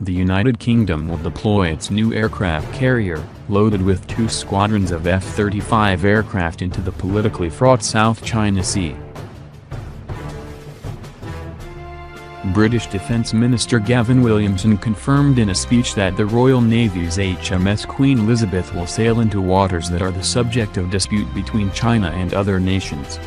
the United Kingdom will deploy its new aircraft carrier, loaded with 2 squadrons of F-35 aircraft into the politically fraught South China Sea. British Defence Minister Gavin Williamson confirmed in a speech that the Royal Navy's HMS Queen Elizabeth will sail into waters that are the subject of dispute between China and other nations.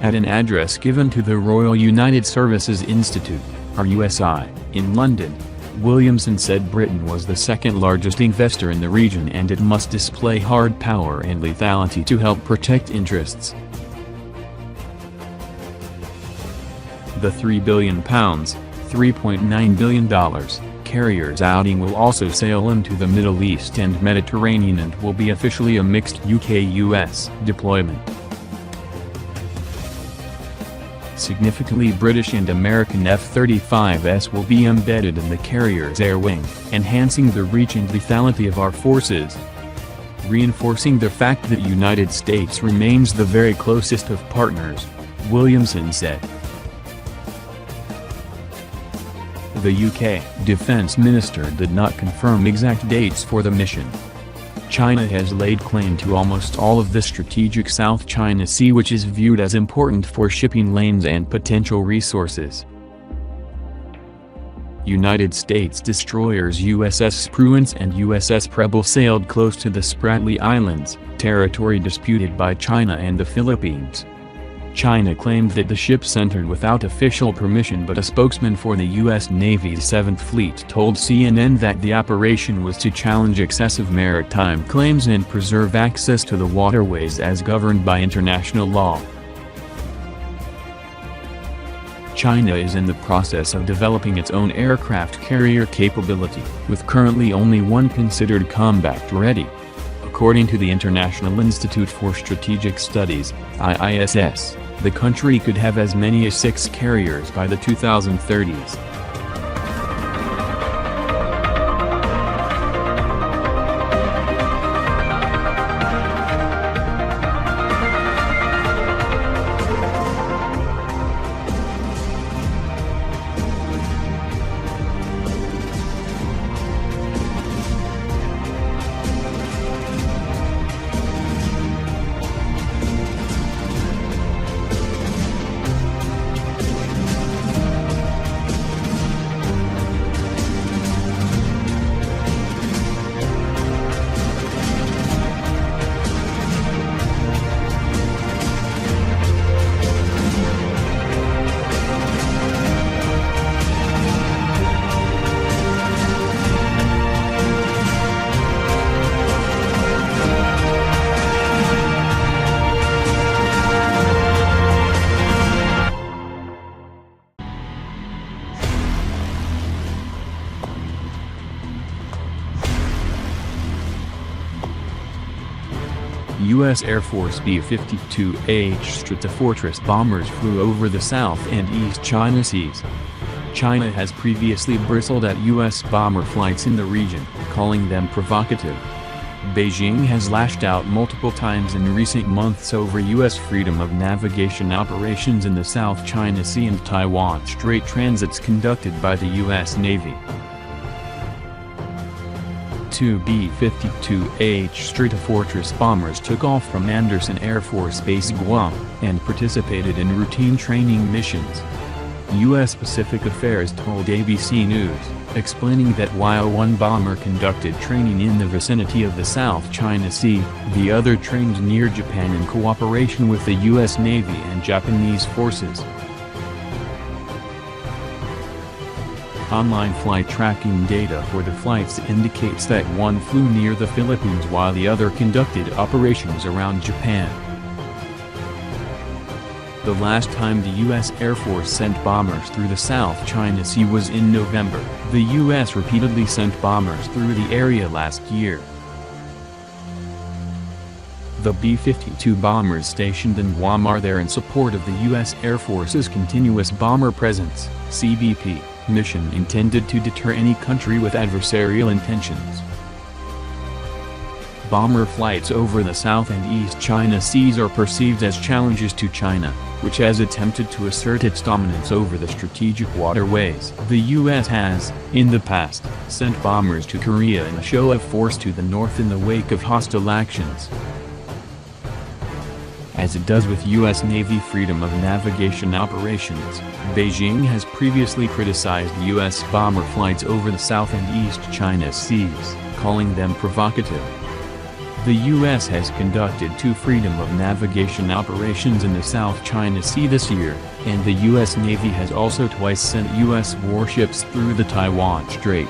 At an address given to the Royal United Services Institute, RUSI, in London, Williamson said Britain was the second largest investor in the region and it must display hard power and lethality to help protect interests. The £3 billion ($3.9 billion) carrier's outing will also sail into the Middle East and Mediterranean and will be officially a mixed UK-US deployment. Significantly, British and American F-35s will be embedded in the carrier's air wing, enhancing the reach and lethality of our forces, reinforcing the fact that the United States remains the very closest of partners, Williamson said. The UK Defence Minister did not confirm exact dates for the mission. China has laid claim to almost all of the strategic South China Sea, which is viewed as important for shipping lanes and potential resources. United States destroyers USS Spruance and USS Preble sailed close to the Spratly Islands, territory disputed by China and the Philippines. China claimed that the ships entered without official permission, but a spokesman for the U.S. Navy's 7th Fleet told CNN that the operation was to challenge excessive maritime claims and preserve access to the waterways as governed by international law. China is in the process of developing its own aircraft carrier capability, with currently only one considered combat-ready. According to the International Institute for Strategic Studies, IISS, the country could have as many as 6 carriers by the 2030s. U.S. Air Force B-52H Stratofortress bombers flew over the South and East China Seas. China has previously bristled at U.S. bomber flights in the region, calling them provocative. Beijing has lashed out multiple times in recent months over U.S. freedom of navigation operations in the South China Sea and Taiwan Strait transits conducted by the U.S. Navy. 2 B-52H Stratofortress bombers took off from Andersen Air Force Base Guam, and participated in routine training missions. U.S. Pacific Affairs told ABC News, explaining that while one bomber conducted training in the vicinity of the South China Sea, the other trained near Japan in cooperation with the U.S. Navy and Japanese forces. Online flight tracking data for the flights indicates that one flew near the Philippines while the other conducted operations around Japan. The last time the U.S. Air Force sent bombers through the South China Sea was in November. The U.S. repeatedly sent bombers through the area last year. The B-52 bombers stationed in Guam are there in support of the U.S. Air Force's Continuous Bomber Presence (CBP) mission intended to deter any country with adversarial intentions. Bomber flights over the South and East China Seas are perceived as challenges to China, which has attempted to assert its dominance over the strategic waterways. The U.S. has, in the past, sent bombers to Korea in a show of force to the north in the wake of hostile actions. As it does with U.S. Navy freedom of navigation operations, Beijing has previously criticized U.S. bomber flights over the South and East China Seas, calling them provocative. The U.S. has conducted 2 freedom of navigation operations in the South China Sea this year, and the U.S. Navy has also twice sent U.S. warships through the Taiwan Strait.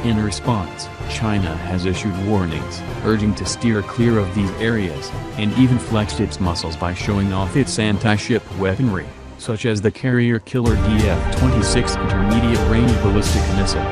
In response, China has issued warnings, urging to steer clear of these areas, and even flexed its muscles by showing off its anti-ship weaponry, such as the carrier-killer DF-26 intermediate-range ballistic missile.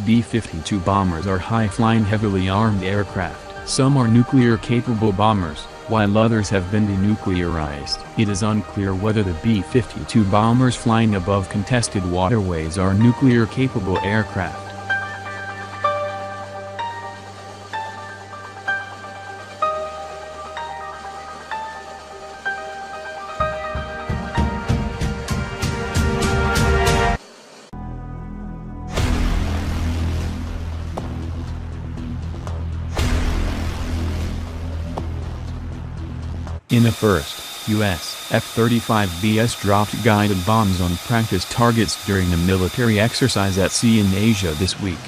B-52 bombers are high-flying heavily armed aircraft. Some are nuclear-capable bombers, while others have been denuclearized. It is unclear whether the B-52 bombers flying above contested waterways are nuclear-capable aircraft. In a first, U.S. F-35Bs dropped guided bombs on practice targets during a military exercise at sea in Asia this week.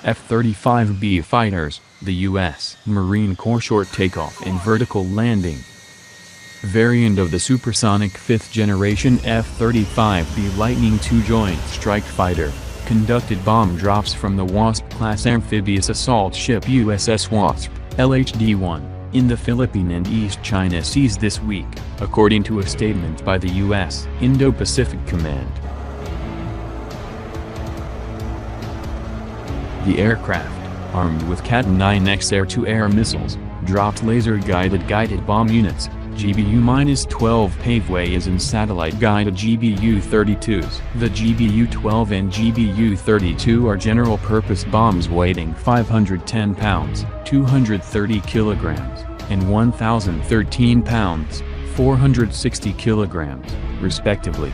F-35B fighters, the U.S. Marine Corps short takeoff and vertical landing variant of the supersonic 5th-generation F-35B Lightning II Joint Strike Fighter, conducted bomb drops from the Wasp-class amphibious assault ship USS Wasp, LHD-1, in the Philippine and East China Seas this week, according to a statement by the U.S. Indo-Pacific Command. The aircraft, armed with Cat-9X air-to-air missiles, dropped laser-guided bomb units, GBU-12 Paveways and satellite-guided GBU-32s. The GBU-12 and GBU-32 are general-purpose bombs weighing 510 pounds, 230 kilograms, and 1,013 pounds, 460 kilograms, respectively.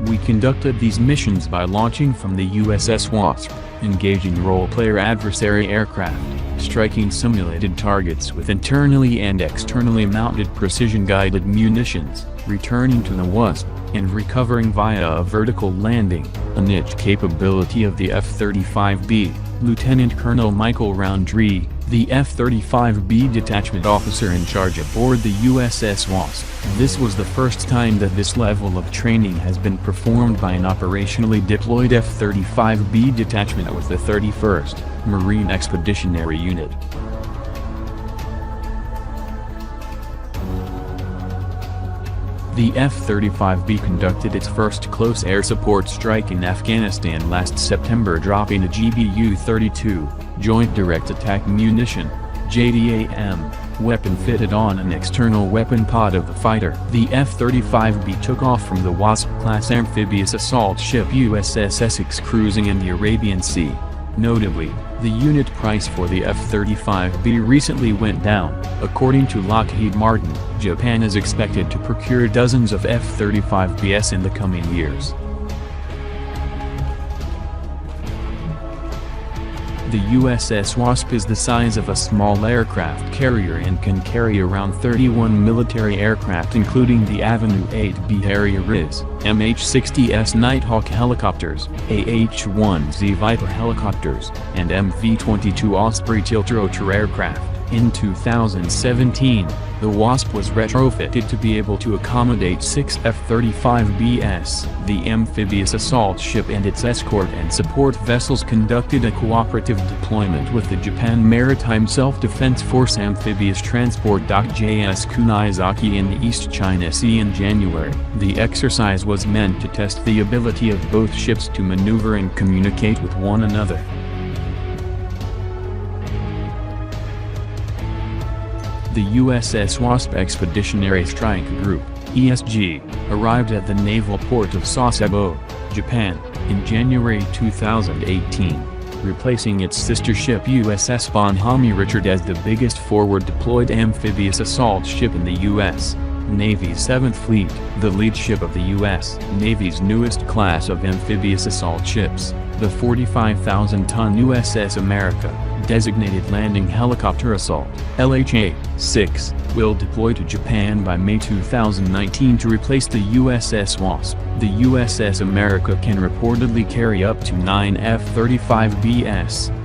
We conducted these missions by launching from the USS Wasp, engaging role-player adversary aircraft, striking simulated targets with internally and externally mounted precision-guided munitions, returning to the Wasp, and recovering via a vertical landing, a niche capability of the F-35B, Lieutenant Colonel Michael Roundtree, the F-35B detachment officer in charge aboard the USS Wasp. This was the first time that this level of training has been performed by an operationally deployed F-35B detachment with the 31st Marine Expeditionary Unit. The F-35B conducted its first close air support strike in Afghanistan last September, dropping a GBU-32, Joint Direct Attack Munition, JDAM, weapon fitted on an external weapon pod of the fighter. The F-35B took off from the Wasp-class amphibious assault ship USS Essex cruising in the Arabian Sea. Notably, the unit price for the F-35B recently went down. According to Lockheed Martin, Japan is expected to procure dozens of F-35Bs in the coming years. The USS Wasp is the size of a small aircraft carrier and can carry around 31 military aircraft including the Avenue 8B Harrier-RIS, MH-60S Nighthawk helicopters, AH-1Z Viper helicopters, and MV-22 Osprey tiltrotor aircraft. In 2017, the Wasp was retrofitted to be able to accommodate 6 F-35Bs. The amphibious assault ship and its escort and support vessels conducted a cooperative deployment with the Japan Maritime Self-Defense Force Amphibious Transport JS Kunizaki in the East China Sea in January. The exercise was meant to test the ability of both ships to maneuver and communicate with one another. The USS Wasp Expeditionary Strike Group, ESG, arrived at the naval port of Sasebo, Japan, in January 2018, replacing its sister ship USS Bonhomme Richard as the biggest forward-deployed amphibious assault ship in the U.S. Navy's 7th Fleet, the lead ship of the U.S. Navy's newest class of amphibious assault ships, the 45,000-ton USS America, designated Landing Helicopter Assault, LHA-6, will deploy to Japan by May 2019 to replace the USS Wasp. The USS America can reportedly carry up to 9 F-35Bs.